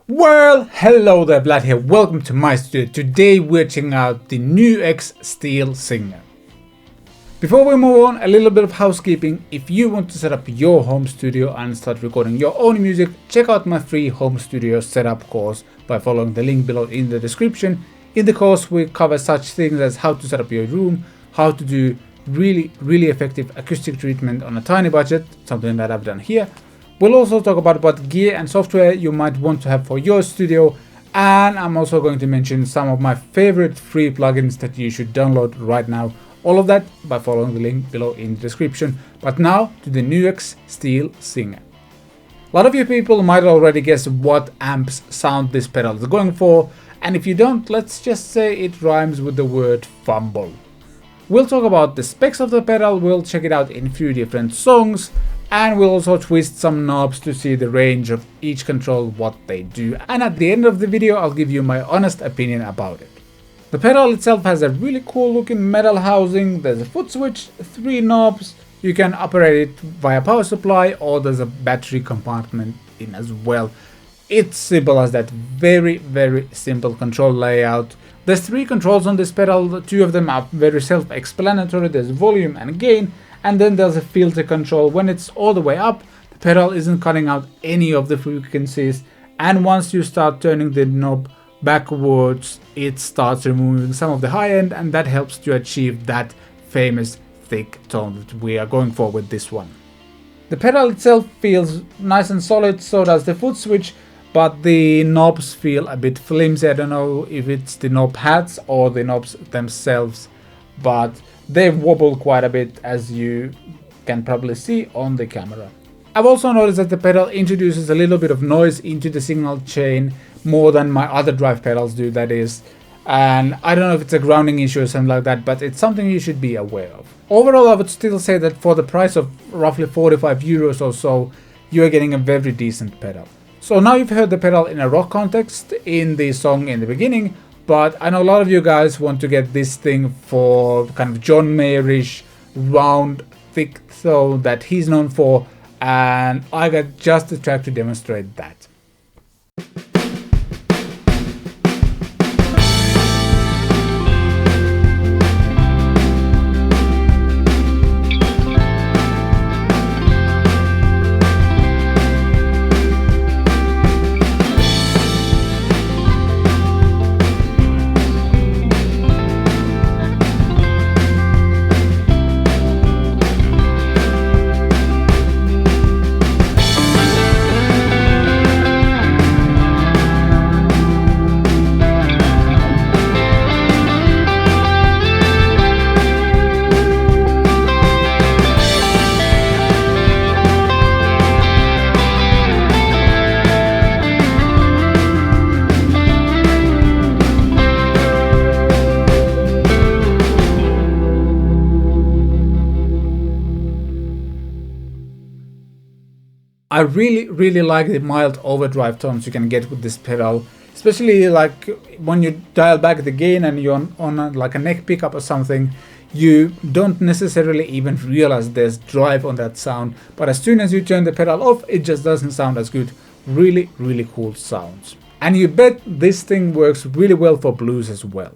Well, hello there, Vlad here. Welcome to my studio. Today we're checking out the NUX Steel Singer. Before we move on, a little bit of housekeeping. If you want to set up your home studio and start recording your own music, check out my free home studio setup course by following the link below in the description. In the course we cover such things as how to set up your room, how to do really effective acoustic treatment on a tiny budget, something that I've done here. We'll also talk about what gear and software you might want to have for your studio, and I'm also going to mention some of my favorite free plugins that you should download right now. All of that by following the link below in the description. But now to the NUX Steel Singer. A lot of you people might already guess what amps sound this pedal is going for, and if you don't, let's just say it rhymes with the word fumble. We'll talk about the specs of the pedal, we'll check it out in a few different songs, and we'll also twist some knobs to see the range of each control, what they do. And at the end of the video, I'll give you my honest opinion about it. The pedal itself has a really cool looking metal housing, there's a foot switch, 3 knobs, you can operate it via power supply, or there's a battery compartment in as well. It's simple as that, very simple control layout. There's 3 controls on this pedal, 2 of them are very self-explanatory, there's volume and gain, and then there's a filter control. When it's all the way up, the pedal isn't cutting out any of the frequencies, and once you start turning the knob backwards, it starts removing some of the high end, and that helps to achieve that famous thick tone that we are going for with this one. The pedal itself feels nice and solid, so does the foot switch, but the knobs feel a bit flimsy. I don't know if it's the knob pads or the knobs themselves, but they wobble quite a bit, as you can probably see on the camera. I've also noticed that the pedal introduces a little bit of noise into the signal chain, more than my other drive pedals do, that is. And I don't know if it's a grounding issue or something like that, but it's something you should be aware of. Overall, I would still say that for the price of roughly 45 euros or so, you are getting a very decent pedal. So now you've heard the pedal in a rock context in the song in the beginning, but I know a lot of you guys want to get this thing for kind of John Mayer-ish, round, thick tone that he's known for, and I got just the track to demonstrate that. I really like the mild overdrive tones you can get with this pedal, especially like when you dial back the gain and you're on like a neck pickup or something. You don't necessarily even realize there's drive on that sound, but as soon as you turn the pedal off, it just doesn't sound as good. Really cool sounds. And you bet this thing works really well for blues as well.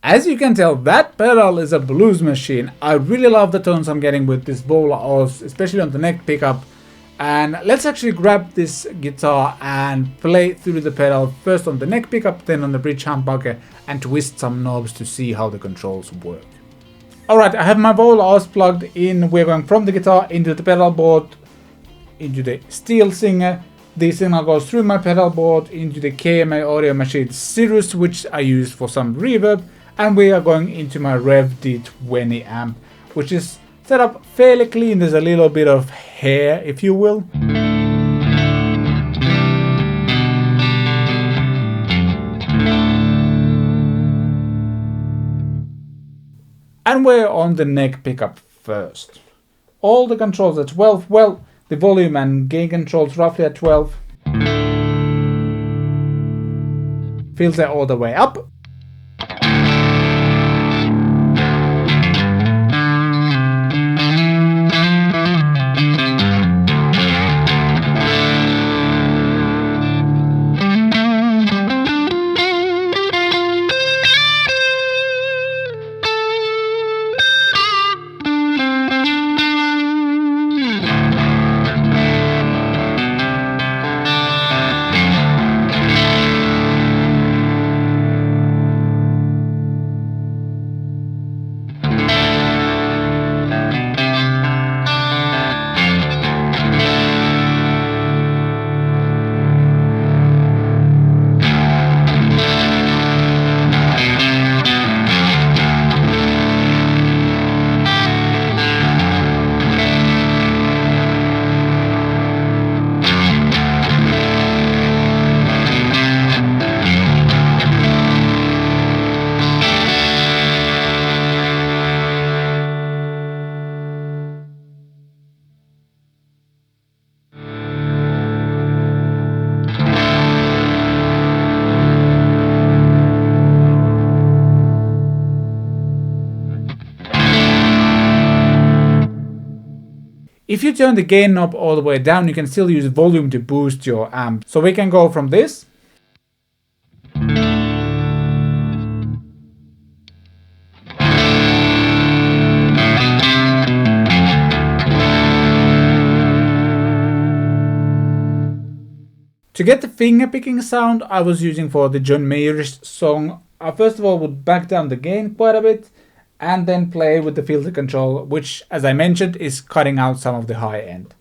As you can tell, that pedal is a blues machine. I really love the tones I'm getting with this Vola, especially on the neck pickup. And let's actually grab this guitar and play through the pedal, first on the neck pickup, then on the bridge humbucker, and twist some knobs to see how the controls work. Alright, I have my Vola plugged in. We're going from the guitar into the pedal board, into the Steel Singer. The signal goes through my pedal board into the KMA audio machine Sirius, which I use for some reverb. And we are going into my Revv D20 amp, which is Setup fairly clean, there's a little bit of hair, if you will. And we're on the neck pickup first. All the controls at 12, well, the volume and gain controls roughly at 12. Filter all the way up. If you turn the gain knob all the way down, you can still use volume to boost your amp. So we can go from this. To get the finger-picking sound I was using for the John Mayer's song, I first of all would back down the gain quite a bit and then play with the filter control, which, as I mentioned, is cutting out some of the high end.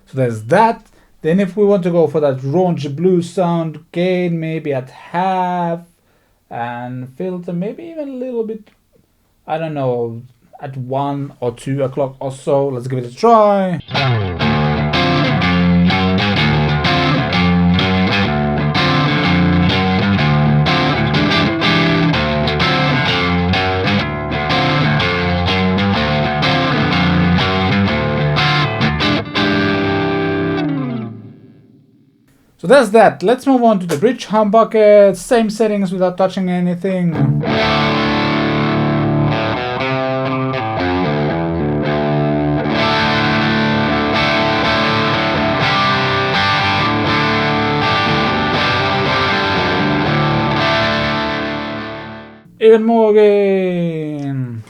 So there's that. Then if we want to go for that raunchy blue sound, gain maybe at half and filter maybe even a little bit, I don't know, at 1 or 2 o'clock or so. Let's give it a try. So that's that. Let's move on to the bridge humbucker. Same settings without touching anything. Even more gain.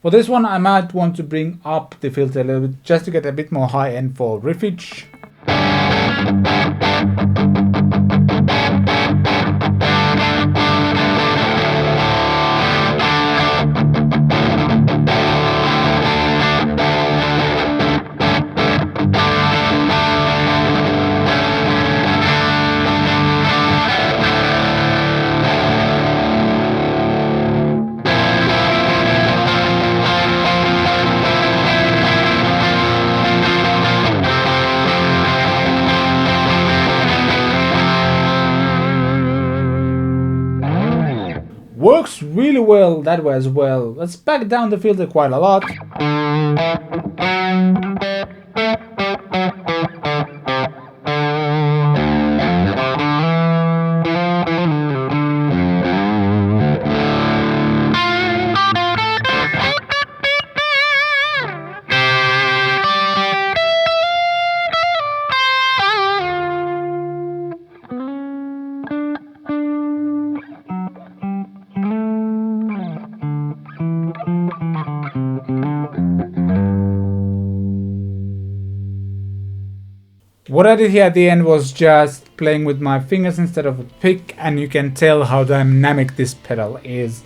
For this one I might want to bring up the filter a little bit just to get a bit more high end for riffage. Works really well that way as well. Let's back down the filter quite a lot. What I did here at the end was just playing with my fingers instead of a pick, and you can tell how dynamic this pedal is.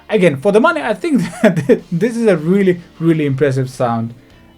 Again, for the money, I think that this is a really impressive sound.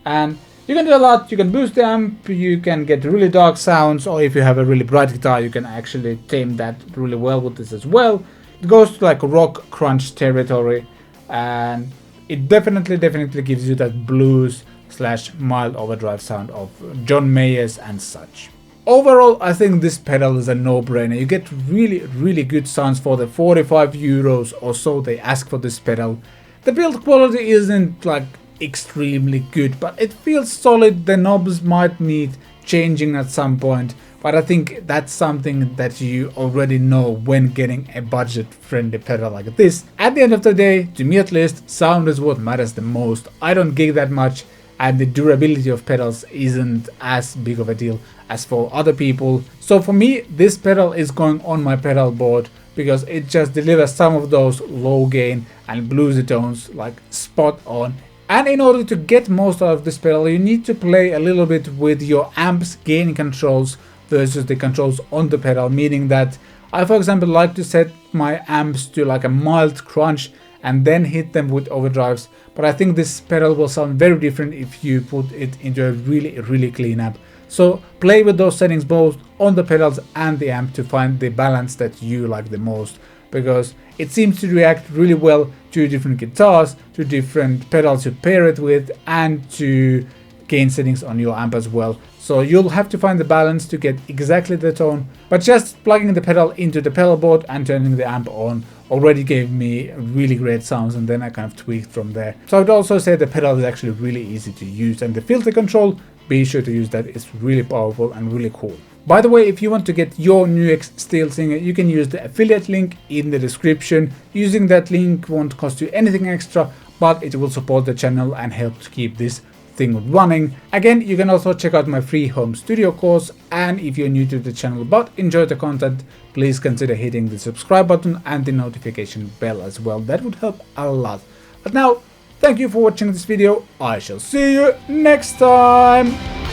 And you can do a lot. You can boost the amp, you can get really dark sounds, or if you have a really bright guitar, you can actually tame that really well with this as well. It goes to like rock crunch territory, and it definitely gives you that blues / mild overdrive sound of John Mayer's and such. Overall, I think this pedal is a no-brainer. You get really good sounds for the 45 euros or so they ask for this pedal. The build quality isn't like extremely good, but it feels solid. The knobs might need changing at some point, but I think that's something that you already know when getting a budget-friendly pedal like this. At the end of the day, to me at least, sound is what matters the most. I don't gig that much, and the durability of pedals isn't as big of a deal as for other people. So for me, this pedal is going on my pedal board because it just delivers some of those low gain and bluesy tones like spot on. And in order to get most out of this pedal, you need to play a little bit with your amp's gain controls versus the controls on the pedal, meaning that I, for example, like to set my amps to like a mild crunch and then hit them with overdrives, but I think this pedal will sound very different if you put it into a really clean amp. So play with those settings both on the pedals and the amp to find the balance that you like the most, because it seems to react really well to different guitars, to different pedals you pair it with, and to gain settings on your amp as well. So you'll have to find the balance to get exactly the tone, but just plugging the pedal into the pedal board and turning the amp on already gave me really great sounds, and then I kind of tweaked from there. So I would also say the pedal is actually really easy to use, and the filter control, be sure to use that. It's really powerful and really cool. By the way, if you want to get your NUX Steel Singer, you can use the affiliate link in the description. Using that link won't cost you anything extra, but it will support the channel and help to keep this thing running. Again, you can also check out my free home studio course, and if you're new to the channel but enjoy the content, please consider hitting the subscribe button and the notification bell as well. That would help a lot. But now, thank you for watching this video. I shall see you next time.